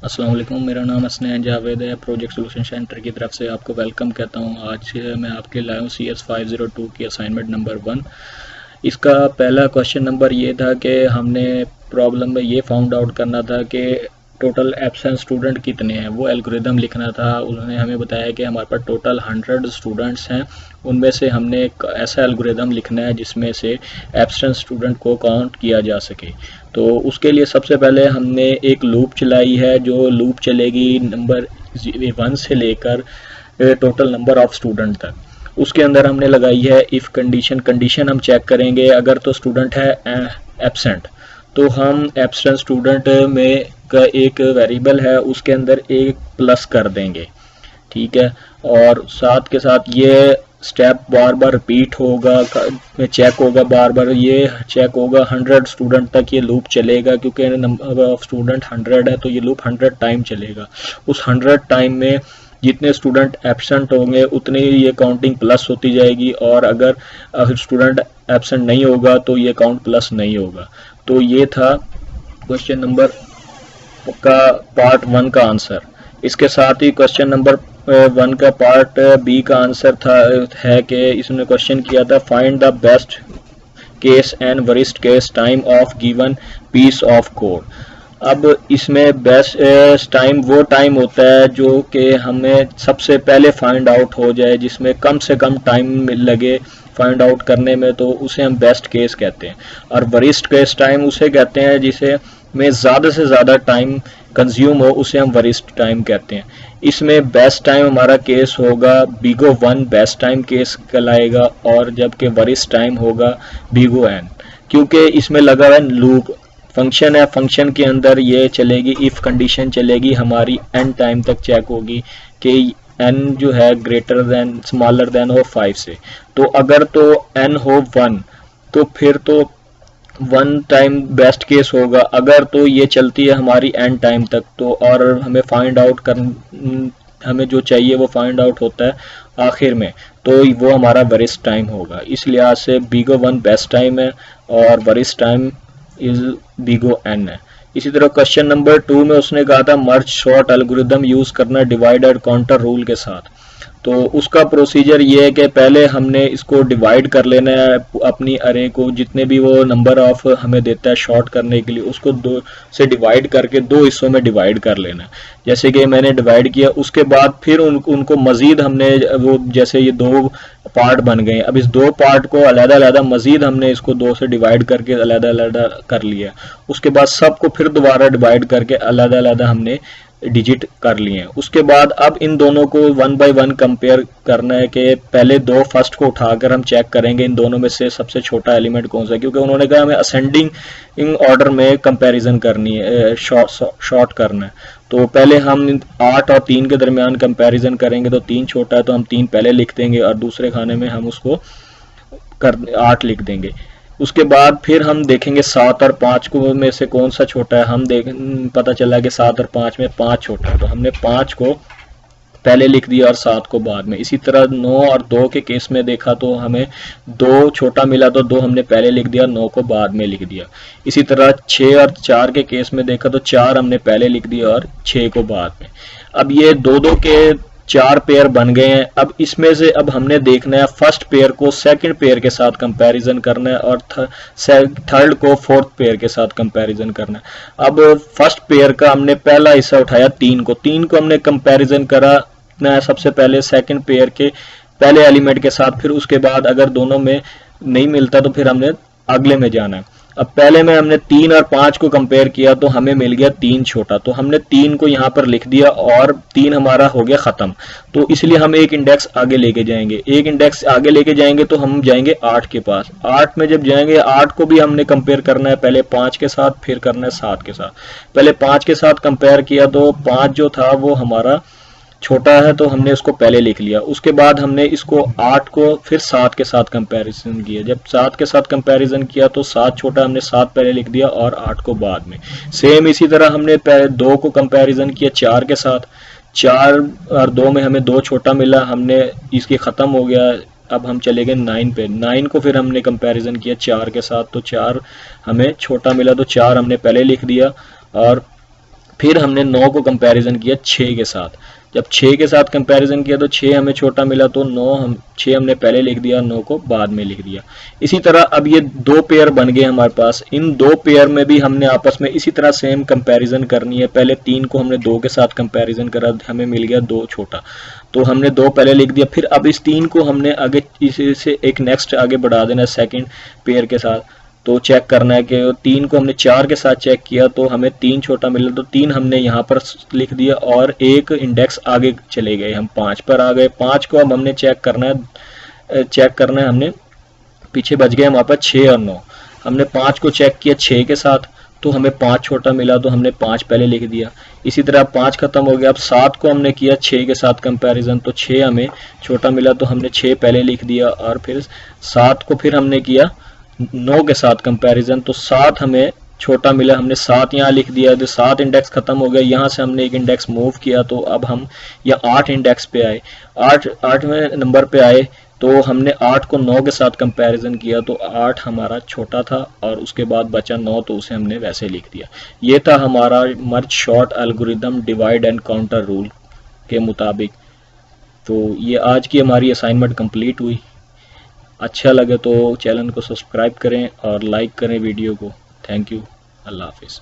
अस्सलाम वालेकुम। मेरा नाम हसनैन जावेद है। प्रोजेक्ट सोल्यूशन सेंटर की तरफ से आपको वेलकम कहता हूँ। आज मैं आपके लाया हूँ CS502 की असाइनमेंट नंबर 1। इसका पहला क्वेश्चन नंबर ये था कि हमने प्रॉब्लम में ये फाउंड आउट करना था कि टोटल एब्सेंट स्टूडेंट कितने हैं, वो एल्गोरिदम लिखना था। उन्होंने हमें बताया कि हमारे पास टोटल 100 स्टूडेंट्स हैं, उनमें से हमने एक ऐसा एल्गोरिदम लिखना है जिसमें से एब्सेंट स्टूडेंट को काउंट किया जा सके। तो उसके लिए सबसे पहले हमने एक लूप चलाई है, जो लूप चलेगी नंबर 1 से लेकर टोटल नंबर ऑफ स्टूडेंट तक। उसके अंदर हमने लगाई है इफ़ कंडीशन हम चेक करेंगे। अगर तो स्टूडेंट है एब्सेंट, तो हम एब्सेंट स्टूडेंट में का एक वेरिएबल है, उसके अंदर एक प्लस कर देंगे, ठीक है। और साथ के साथ ये स्टेप बार बार रिपीट होगा, चेक होगा, बार बार ये चेक होगा। 100 स्टूडेंट तक ये लूप चलेगा, क्योंकि नंबर ऑफ स्टूडेंट 100 है तो ये लूप 100 टाइम चलेगा। उस 100 टाइम में जितने स्टूडेंट एब्सेंट होंगे उतनी ये काउंटिंग प्लस होती जाएगी, और अगर स्टूडेंट एब्सेंट नहीं होगा तो ये काउंट प्लस नहीं होगा। तो ये था क्वेश्चन नंबर का पार्ट 1 का आंसर। इसके साथ ही क्वेश्चन नंबर 1 का पार्ट बी का आंसर था है कि इसने क्वेश्चन किया था find the best case and worst case time of given piece of code. अब इसमें बेस्ट टाइम वो टाइम होता है जो कि हमें सबसे पहले फाइंड आउट हो जाए, जिसमें कम से कम टाइम लगे फाइंड आउट करने में, तो उसे हम बेस्ट केस कहते हैं। और वरिस्ट केस टाइम उसे कहते हैं जिसे में ज़्यादा से ज़्यादा टाइम कंज्यूम हो, उसे हम वरिस्ट टाइम कहते हैं। इसमें बेस्ट टाइम हमारा केस होगा बिगो 1 बेस्ट टाइम केस कहलाएगा, और जबकि वरिस्ट टाइम होगा बिगो n, क्योंकि इसमें लगा हुआ है लूप फंक्शन है। फंक्शन के अंदर ये चलेगी, इफ़ कंडीशन चलेगी हमारी n टाइम तक चेक होगी कि n जो है ग्रेटर देन स्मॉलर देन हो 5 से। तो अगर तो n हो 1 तो फिर तो 1 टाइम बेस्ट केस होगा। अगर तो ये चलती है हमारी n टाइम तक, तो और हमें फाइंड आउट हमें जो चाहिए वो फाइंड आउट होता है आखिर में, तो वो हमारा वरिस्ट टाइम होगा। इस लिहाज से बिगो 1 बेस्ट टाइम है और वरिस्ट टाइम इज बिगो n है। इसी तरह क्वेश्चन नंबर 2 में उसने कहा था मर्ज शॉर्ट एल्गोरिदम यूज करना डिवाइड काउंटर रूल के साथ। तो उसका प्रोसीजर ये है कि पहले हमने इसको डिवाइड कर लेना है, अपनी अरे को जितने भी वो नंबर ऑफ हमें देता है शॉर्ट करने के लिए, उसको 2 से डिवाइड करके 2 हिस्सों में डिवाइड कर लेना है। जैसे कि मैंने डिवाइड किया, उसके बाद फिर उनको मजीद हमने वो जैसे ये 2 पार्ट बन गए, अब इस 2 पार्ट को अलग अलग मजीद हमने इसको 2 से डिवाइड करके अलग अलग कर लिया। उसके बाद सबको फिर दोबारा डिवाइड करके अलग अलग हमने डिजिट कर लिए हैं। उसके बाद अब इन दोनों को 1 बाय 1 कंपेयर करना है कि पहले 2 फर्स्ट को उठाकर हम चेक करेंगे इन दोनों में से सबसे छोटा एलिमेंट कौन सा है, क्योंकि उन्होंने कहा हमें असेंडिंग ऑर्डर में कंपैरिजन करनी है, शॉर्ट करना है। तो पहले हम 8 और 3 के दरमियान कंपैरिजन करेंगे, तो 3 छोटा है तो हम 3 पहले लिख देंगे और दूसरे खाने में हम उसको 8 लिख देंगे। उसके बाद फिर हम देखेंगे 7 और 5 को में से कौन सा छोटा है। हम पता चला कि 7 और 5 में 5 छोटा है, तो हमने 5 को पहले लिख दिया और 7 को बाद में। इसी तरह 9 और 2 के केस में देखा तो हमें 2 छोटा मिला, तो 2 हमने पहले लिख दिया, 9 को बाद में लिख दिया। इसी तरह 6 और 4 के केस में देखा तो 4 हमने पहले लिख दिया और 6 को बाद में। अब ये 2-2 के 4 पेयर बन गए हैं। अब इसमें से अब हमने देखना है फर्स्ट पेयर को सेकंड पेयर के साथ कंपैरिजन करना है और थर्ड को फोर्थ पेयर के साथ कंपैरिजन करना है। अब फर्स्ट पेयर का हमने पहला हिस्सा उठाया 3 को हमने कंपैरिजन करा सबसे पहले सेकंड पेयर के पहले एलिमेंट के साथ, फिर उसके बाद अगर दोनों में नहीं मिलता तो फिर हमने अगले में जाना है। अब पहले में हमने 3 और 5 को कंपेयर किया तो हमें मिल गया 3 छोटा, तो हमने 3 को यहाँ पर लिख दिया और 3 हमारा हो गया ख़त्म। तो इसलिए हम एक इंडेक्स आगे लेके जाएंगे, एक इंडेक्स आगे लेके जाएंगे तो हम जाएंगे 8 के पास। 8 में जब जाएंगे 8 को भी हमने कंपेयर करना है, पहले 5 के साथ फिर करना है 7 के साथ। पहले 5 के साथ कंपेयर किया तो 5 जो था वो हमारा छोटा है तो हमने उसको पहले लिख लिया। उसके बाद हमने इसको 8 को फिर 7 के साथ कंपैरिजन किया। जब 7 के साथ कंपैरिजन किया तो 7 छोटा, हमने 7 पहले लिख दिया और 8 को बाद में। सेम इसी तरह हमने 2 को कंपैरिजन किया 4 के साथ, 4 और 2 में हमें 2 छोटा मिला, हमने इसके ख़त्म हो गया। अब हम चले गए 9 पे, 9 को फिर हमने कंपैरिजन किया 4 के साथ, तो 4 हमें छोटा मिला तो 4 हमने पहले लिख दिया और फिर हमने 9 को कंपैरिजन किया 6 के साथ। जब 6 के साथ कंपैरिजन किया तो 6 हमें छोटा मिला, तो 6 हमने पहले लिख दिया, 9 को बाद में लिख दिया। इसी तरह अब ये 2 पेयर बन गए हमारे पास। इन 2 पेयर में भी हमने आपस में इसी तरह सेम कंपैरिजन करनी है। पहले 3 को हमने 2 के साथ कंपैरिजन करा, हमें मिल गया 2 छोटा, तो हमने 2 पहले लिख दिया। फिर अब इस 3 को हमने आगे इसी से एक नेक्स्ट आगे बढ़ा देना सेकेंड पेयर के साथ। तो चेक करना है कि 3 को हमने 4 के साथ चेक किया तो हमें 3 छोटा मिला, तो 3 हमने यहाँ पर लिख दिया और एक इंडेक्स आगे चले गए, हम 5 पर आ गए। 5 को अब हमने चेक करना है हमने पीछे बच गए हमारे पास 6 और 9। हमने 5 को चेक किया 6 के साथ तो हमें 5 छोटा मिला, तो हमने 5 पहले लिख दिया। इसी तरह 5 खत्म हो गया। अब 7 को हमने किया 6 के साथ कंपैरिजन, तो 6 हमें छोटा मिला, तो हमने 6 पहले लिख दिया। और फिर 7 को फिर हमने किया 9 के साथ कंपैरिजन, तो 7 हमें छोटा मिला, हमने 7 यहाँ लिख दिया। तो 7 इंडेक्स खत्म हो गया। यहाँ से हमने एक इंडेक्स मूव किया, तो अब हम यहाँ 8 इंडेक्स पे आए, 8वें नंबर पे आए। तो हमने 8 को 9 के साथ कंपैरिजन किया, तो 8 हमारा छोटा था और उसके बाद बचा 9, तो उसे हमने वैसे लिख दिया। ये था हमारा merge sort algorithm divide and conquer rule के मुताबिक। तो ये आज की हमारी असाइनमेंट कंप्लीट हुई। अच्छा लगे तो चैनल को सब्सक्राइब करें और लाइक करें वीडियो को। Thank you. अल्लाह हाफिज़।